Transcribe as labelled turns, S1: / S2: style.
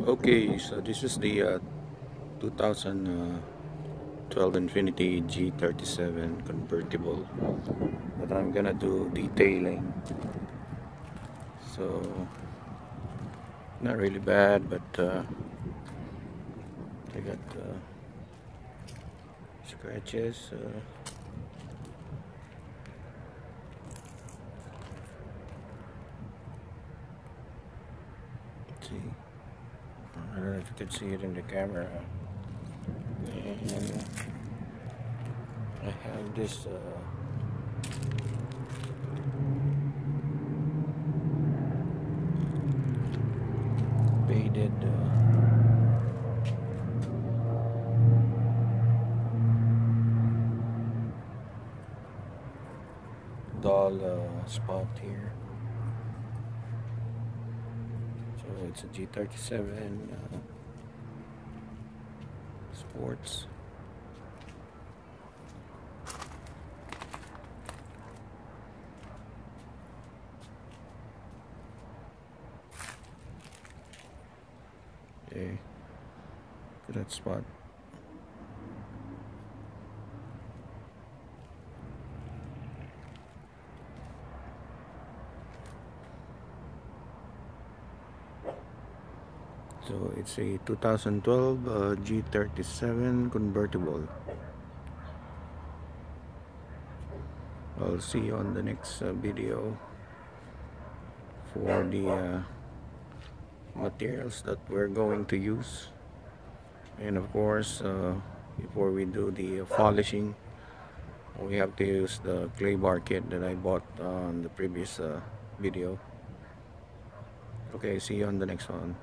S1: Okay, so this is the 2012 Infiniti G37 Convertible that I'm gonna do detailing. So not really bad, but I got scratches. Let's see. I don't know if you can see it in the camera. And I have this faded dull spot here. So it's a G37 Sports. Okay, look at that spot. So it's a 2012 G37 Convertible. I'll see you on the next video for the materials that we're going to use. And of course, before we do the polishing, we have to use the clay bar kit that I bought on the previous video. Okay, see you on the next one.